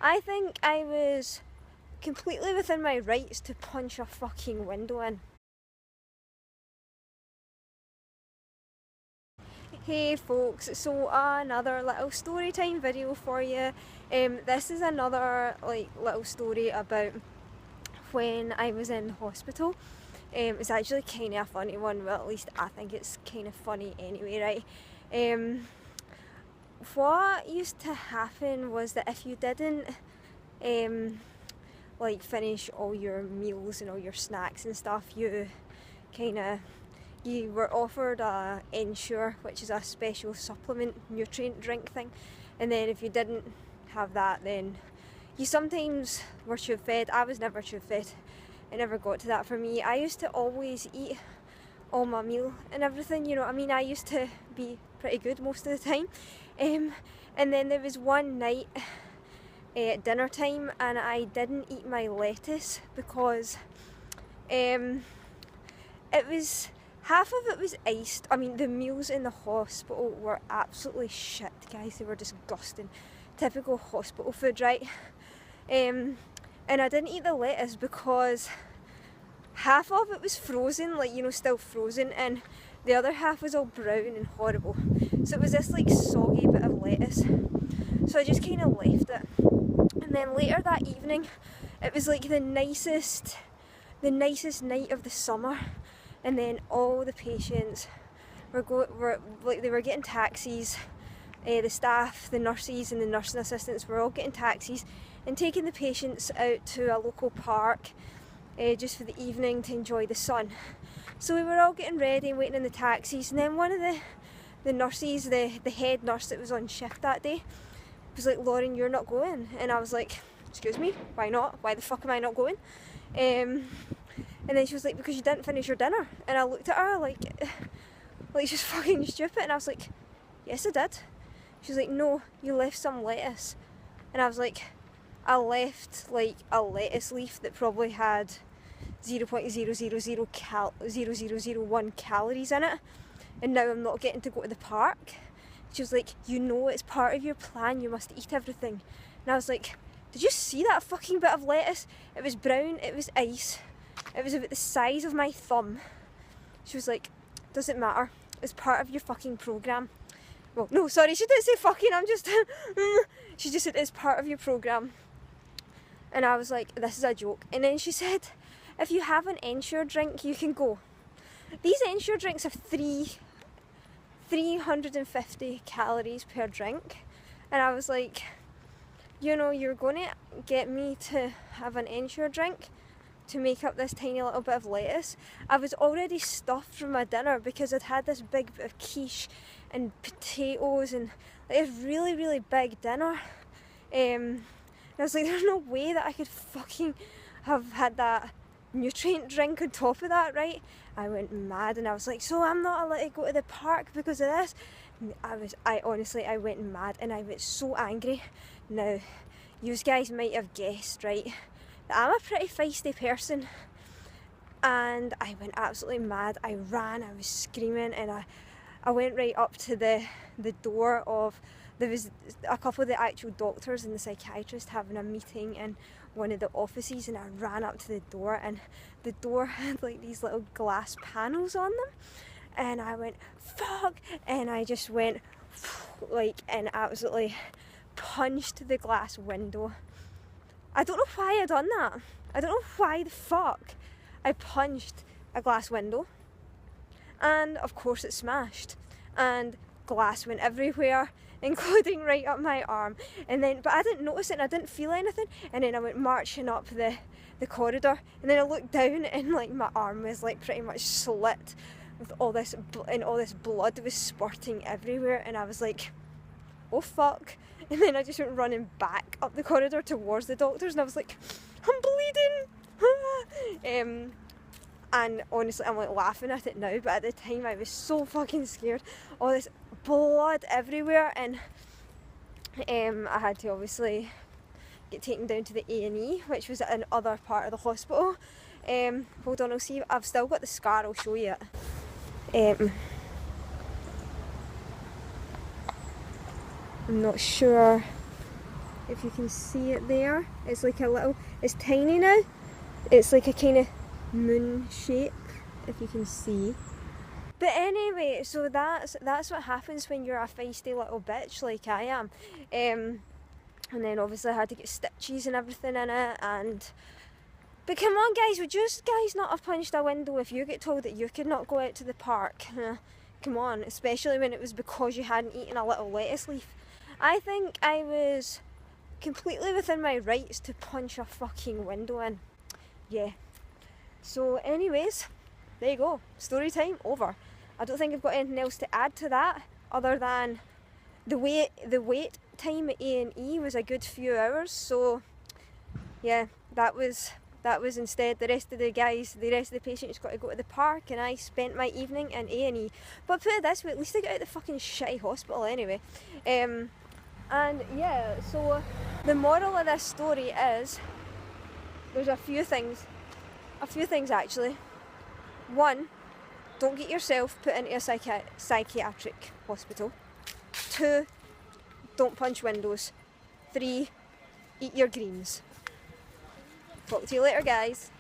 I think I was completely within my rights to punch a fucking window in. Hey folks, so another little story time video for you. This is another little story about when I was in hospital. It's actually kind of a funny one, well at least I think it's kind of funny anyway, right? What used to happen was that if you didn't finish all your meals and all your snacks and stuff, you were offered a Ensure, which is a special supplement nutrient drink thing, and then if you didn't have that, then you sometimes were tube fed. I was never tube fed. It never got to that for me. I used to always eat all my meal and everything, you know what I mean? I used to be pretty good most of the time. And then there was one night at dinner time and I didn't eat my lettuce because it was, half of it was iced. I mean, the meals in the hospital were absolutely shit, guys. They were disgusting. Typical hospital food, right? And I didn't eat the lettuce because half of it was frozen, still frozen, and the other half was all brown and horrible. So it was this soggy bit of lettuce. So I just kind of left it. And then later that evening, it was the nicest night of the summer. And then all the patients were getting taxis. The staff, the nurses and the nursing assistants were all getting taxis and taking the patients out to a local park just for the evening to enjoy the sun. So we were all getting ready and waiting in the taxis, and then one of the nurses, the head nurse that was on shift that day, was like, "Lauren, you're not going." And I was like, "Excuse me, why not? Why the fuck am I not going?" And then she was like, "Because you didn't finish your dinner." And I looked at her like she's fucking stupid, and I was like, "Yes, I did." She was like, "No, you left some lettuce." And I was like, "I left a lettuce leaf that probably had 0.0001 calories in it, and now I'm not getting to go to the park." She was like, "You know it's part of your plan, you must eat everything." And I was like, "Did you see that fucking bit of lettuce? It was brown, it was ice, it was about the size of my thumb." She was like, "Doesn't matter, it's part of your fucking programme." Well, no, sorry, she didn't say fucking, I'm just she just said, "It's part of your programme." And I was like, "This is a joke." And then she said, "If you have an Ensure drink, you can go." These Ensure drinks have 350 calories per drink. And I was like, you're going to get me to have an Ensure drink to make up this tiny little bit of lettuce? I was already stuffed from my dinner because I'd had this big bit of quiche and potatoes and a really, really big dinner. And I was like, there's no way that I could fucking have had that nutrient drink on top of that, right? I went mad and I was like, "So I'm not allowed to go to the park because of this?" I honestly went mad and I was so angry. Now, you guys might have guessed, right, that I'm a pretty feisty person, and I went absolutely mad. I ran, I was screaming, and I went right up to the door of, there was a couple of the actual doctors and the psychiatrist having a meeting in one of the offices, and I ran up to the door, and the door had these little glass panels on them, and I went, "Fuck," and I just went and absolutely punched the glass window. I don't know why I done that. I don't know why the fuck I punched a glass window. And of course it smashed, and glass went everywhere, including right up my arm. And then, but I didn't notice it and I didn't feel anything. And then I went marching up the corridor, and then I looked down and my arm was pretty much slit with all this blood was spurting everywhere. And I was like, "Oh fuck." And then I just went running back up the corridor towards the doctors, and I was like, "I'm bleeding." And honestly, I'm laughing at it now, but at the time I was so fucking scared. All this blood everywhere, and I had to obviously get taken down to the A&E, which was in another part of the hospital. Hold on, I'll see. I've still got the scar, I'll show you it. I'm not sure if you can see it there. It's like a little, it's tiny now. It's like a kind of moon shape, if you can see. But anyway, so that's what happens when you're a feisty little bitch like I am. And then obviously I had to get stitches and everything in it. But come on guys, would you guys not have punched a window if you get told that you could not go out to the park? Come on, especially when it was because you hadn't eaten a little lettuce leaf. I think I was completely within my rights to punch a fucking window in. Yeah. So anyways, there you go. Story time over. I don't think I've got anything else to add to that other than the wait time at A&E was a good few hours. So yeah, that was instead the rest of the patients got to go to the park, and I spent my evening in A&E. But put it this way, at least I got out of the fucking shitty hospital anyway. And yeah, so the moral of this story is there's a few things actually. One, don't get yourself put into a psychiatric hospital. 2, don't punch windows. 3, eat your greens. Talk to you later, guys.